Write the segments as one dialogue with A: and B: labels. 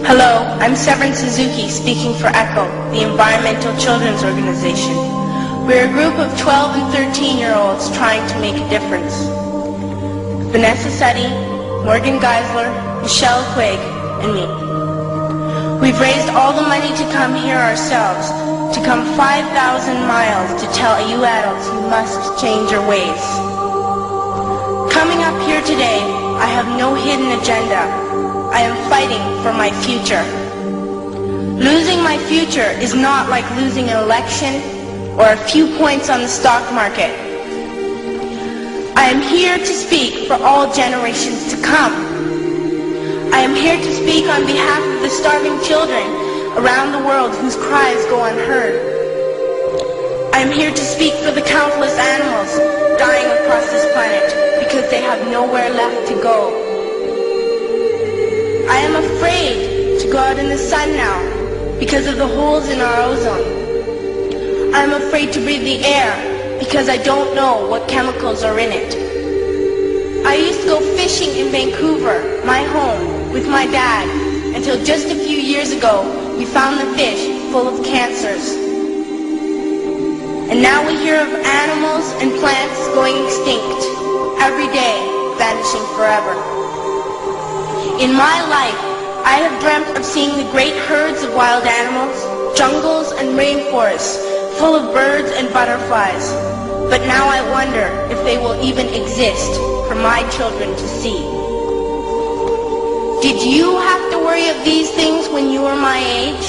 A: Hello, I'm Severin Suzuki speaking for ECHO, the Environmental Children's Organization. We're a group of 12 and 13-year-olds trying to make a difference. Vanessa Seti, Morgan Geisler, Michelle Quigg, and me. We've raised all the money to come here ourselves, to come 5,000 miles to tell you adults you must change your ways. Coming up here today, I have no hidden agenda. I am fighting for my future. Losing my future is not like losing an election or a few points on the stock market. I am here to speak for all generations to come. I am here to speak on behalf of the starving children around the world whose cries go unheard. I am here to speak for the countless animals dying across this planet because they have nowhere left to go. I am afraid to go out in the sun now because of the holes in our ozone. I am afraid to breathe the air because I don't know what chemicals are in it. I used to go fishing in Vancouver, my home, with my dad, until just a few years ago we found the fish full of cancers. And now we hear of animals and plants going extinct, every day vanishing forever. In my life, I have dreamt of seeing the great herds of wild animals, jungles and rainforests full of birds and butterflies. But now I wonder if they will even exist for my children to see. Did you have to worry of these things when you were my age?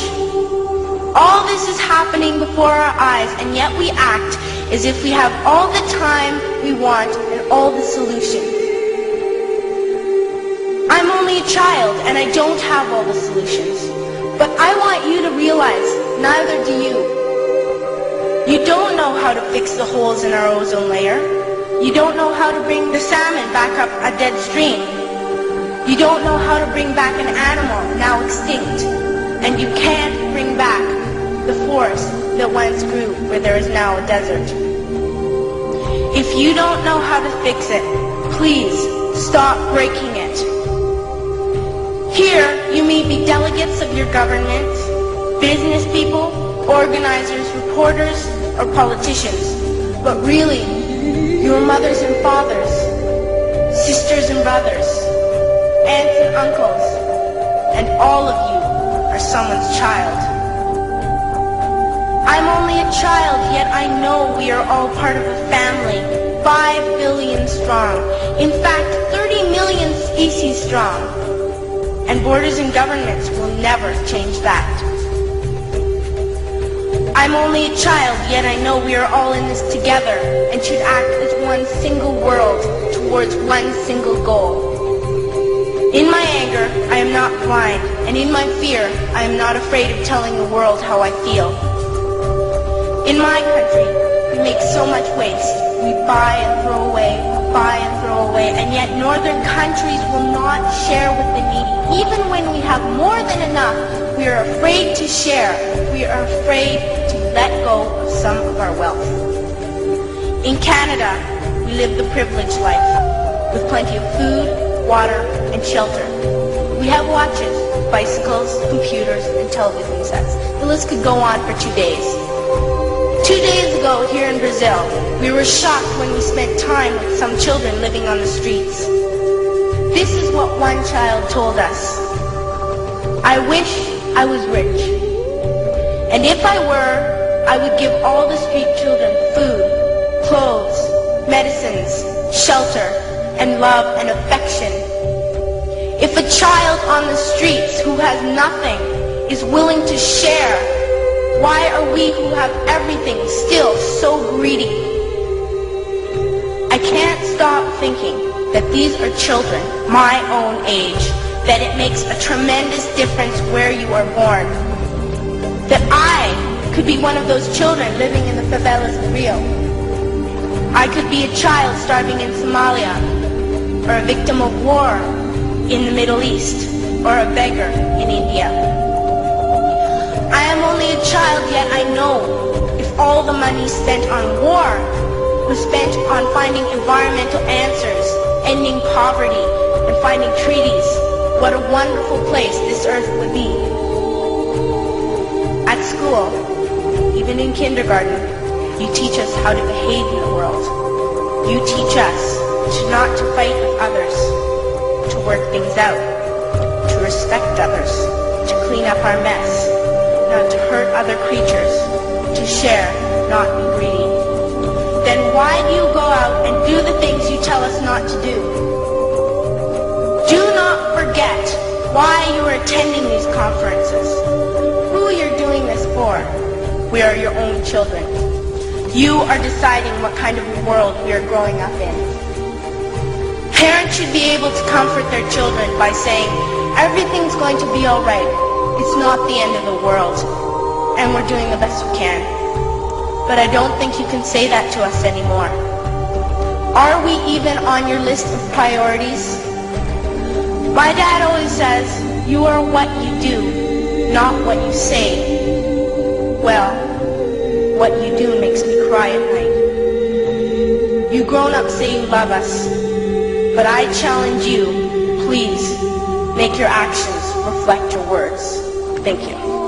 A: All this is happening before our eyes, and yet we act as if we have all the time we want and all the solutions. I'm only a child and I don't have all the solutions. But I want you to realize, neither do you. You don't know how to fix the holes in our ozone layer. You don't know how to bring the salmon back up a dead stream. You don't know how to bring back an animal now extinct. And you can't bring back the forest that once grew where there is now a desert. If you don't know how to fix it, please stop breaking it. Here, you may be delegates of your governments, business people, organizers, reporters, or politicians. But really, you are mothers and fathers, sisters and brothers, aunts and uncles, and all of you are someone's child. I'm only a child, yet I know we are all part of a family, 5 billion strong. In fact, 30 million species strong. And borders and governments will never change that. I'm only a child, yet I know we are all in this together and should act as one single world towards one single goal. In my anger, I am not blind, and in my fear, I am not afraid of telling the world how I feel. In my country, we make so much waste. We buy and throw away, and yet northern countries will not share with the needy. Even when we have more than enough, we are afraid to share. We are afraid to let go of some of our wealth. In Canada, we live the privileged life, with plenty of food, water, and shelter. We have watches, bicycles, computers, and television sets. The list could go on for 2 days. 2 days ago, here in Brazil, we were shocked when we spent time with some children living on the streets. This is what one child told us. I wish I was rich. And if I were, I would give all the street children food, clothes, medicines, shelter, and love and affection. If a child on the streets who has nothing is willing to share, why are we who have everything still so greedy? I can't stop thinking that these are children my own age, that it makes a tremendous difference where you are born. That I could be one of those children living in the favelas of Rio. I could be a child starving in Somalia, or a victim of war in the Middle East, or a beggar in India. I am only a child, yet I know if all the money spent on war was spent on finding environmental answers, ending poverty, and finding treaties what a wonderful place this earth would be. At school, even in kindergarten, you teach us how to behave in the world. You teach us not to fight with others, to work things out, to respect others, to clean up our mess, not to hurt other creatures, to share, not be greedy. Then why do you go out and do the things you tell us not to do? Do not forget why you are attending these conferences, who you're doing this for. We are your own children. You are deciding what kind of world we are growing up in. Parents should be able to comfort their children by saying, everything's going to be all right. It's not the end of the world, and we're doing the best we can. But I don't think you can say that to us anymore. Are we even on your list of priorities? My dad always says, you are what you do, not what you say. Well, what you do makes me cry at night. You grown-ups say you love us, but I challenge you, please, make your actions reflect your words. Thank you.